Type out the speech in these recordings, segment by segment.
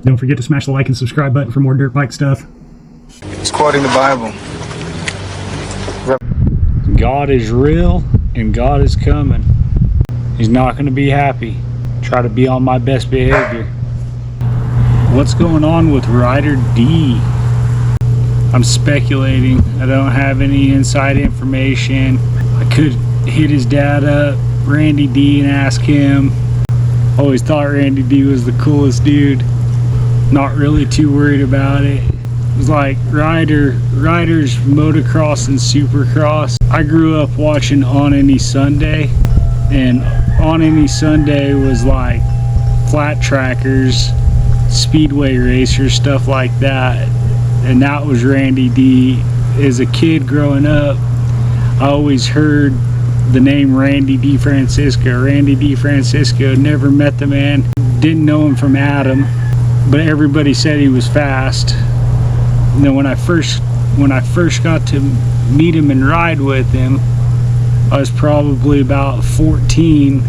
Don't forget to smash the like and subscribe button for more dirt bike stuff. It's quoting the Bible. God is real and God is coming. He's not going to be happy. Try to be on my best behavior. What's going on with Ryder D? I'm speculating. I don't have any inside information. I could hit his dad up, Randy D, and ask him. Always thought Randy D was the coolest dude. Not really too worried about it. It was like riders motocross and supercross. I grew up watching On Any Sunday, and On Any Sunday was like flat trackers, speedway racers, stuff like that. And that was Randy D. As a kid growing up, I always heard the name Ryder Difrancesco. Ryder Difrancesco, never met the man, didn't know him from Adam, but everybody said he was fast. And then when I first got to meet him and ride with him, I was probably about 14,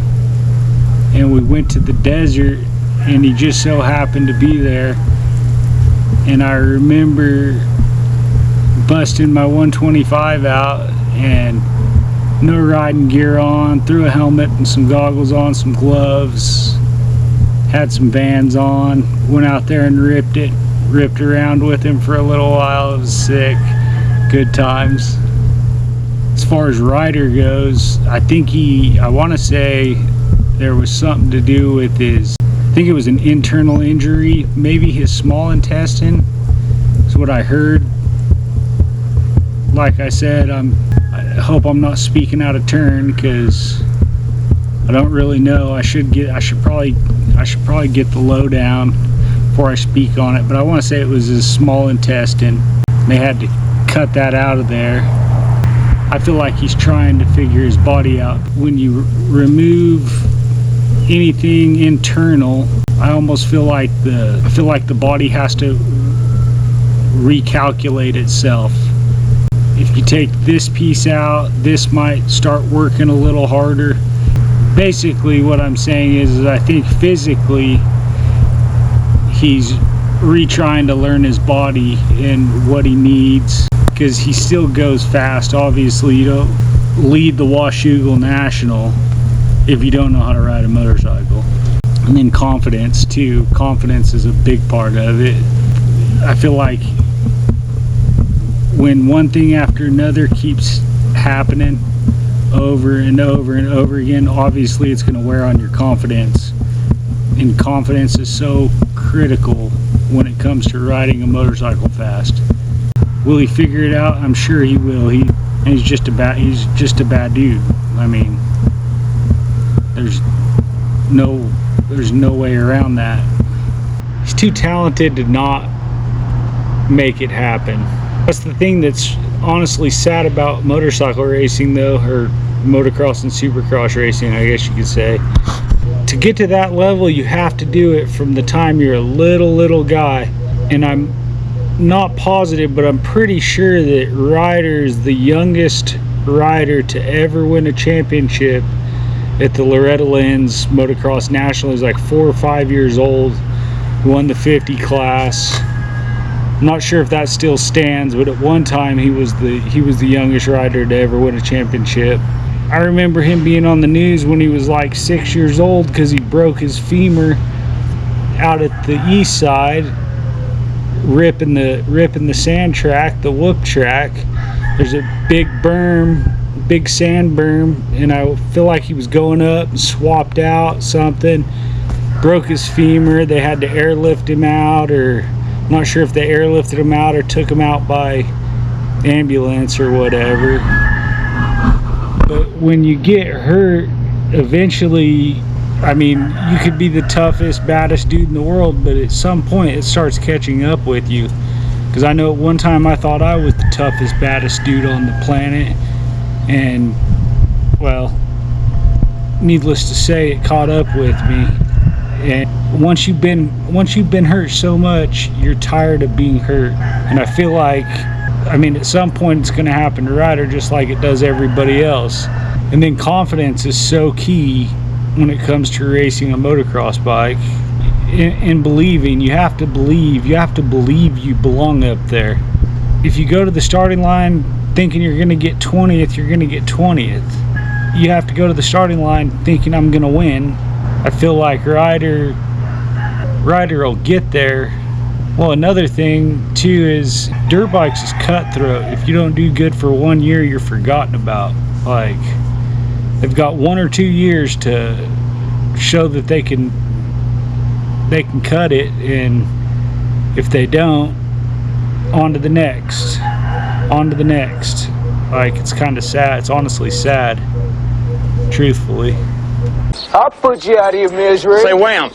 and we went to the desert, and he just so happened to be there. And I remember busting my 125 out and no riding gear on, threw a helmet and some goggles on, some gloves, had some Vans on, went out there and ripped around with him for a little while. It was sick. Good times. As far as Ryder goes, I think I want to say there was something to do with his, I think it was an internal injury, maybe his small intestine is what I heard. Like I said, I hope I'm not speaking out of turn, because I don't really know. I should probably get the lowdown before I speak on it, but I want to say it was his small intestine. They had to cut that out of there. I feel like he's trying to figure his body out. When you remove anything internal, I almost feel like the body has to recalculate itself. If you take this piece out, this might start working a little harder. Basically what I'm saying is I think physically he's retrying to learn his body and what he needs, because he still goes fast. Obviously you don't lead the Washougal National if you don't know how to ride a motorcycle. And then confidence too. Confidence is a big part of it. I feel like when one thing after another keeps happening over and over and over again, obviously it's going to wear on your confidence. And confidence is so critical when it comes to riding a motorcycle fast. Will he figure it out? I'm sure he will. He's just a bad dude. I mean, there's no way around that. He's too talented to not make it happen. That's the thing that's honestly sad about motorcycle racing though, or motocross and supercross racing, I guess you could say. To get to that level, you have to do it from the time you're a little guy. And I'm not positive, but I'm pretty sure that Ryder's the youngest rider to ever win a championship at the Loretta Lynn's Motocross National. He's like 4 or 5 years old, won the 50 class. I'm not sure if that still stands, but at one time he was the youngest rider to ever win a championship. I remember him being on the news when he was like 6 years old because he broke his femur out at the east side, ripping the sand track, the whoop track. There's a big sand berm, and I feel like he was going up and swapped out something, broke his femur. They had to airlift him out, or not sure if they airlifted him out or took him out by ambulance or whatever. But when you get hurt, eventually, I mean, you could be the toughest, baddest dude in the world, but at some point it starts catching up with you. Because I know at one time I thought I was the toughest, baddest dude on the planet, and well, needless to say, it caught up with me. And once you've been hurt so much, you're tired of being hurt. And I feel like, I mean, at some point it's going to happen to Ryder just like it does everybody else. And then confidence is so key when it comes to racing a motocross bike. in believing. You have to believe. You have to believe you belong up there. If you go to the starting line thinking you're going to get 20th, you're going to get 20th. You have to go to the starting line thinking I'm going to win. I feel like Ryder will get there. Well, another thing too is dirt bikes is cutthroat. If you don't do good for 1 year, you're forgotten about. Like, they've got 1 or 2 years to show that they can cut it, and if they don't, on to the next. Like, it's kind of sad. It's honestly sad, truthfully. I'll put you out of your misery. Say wham.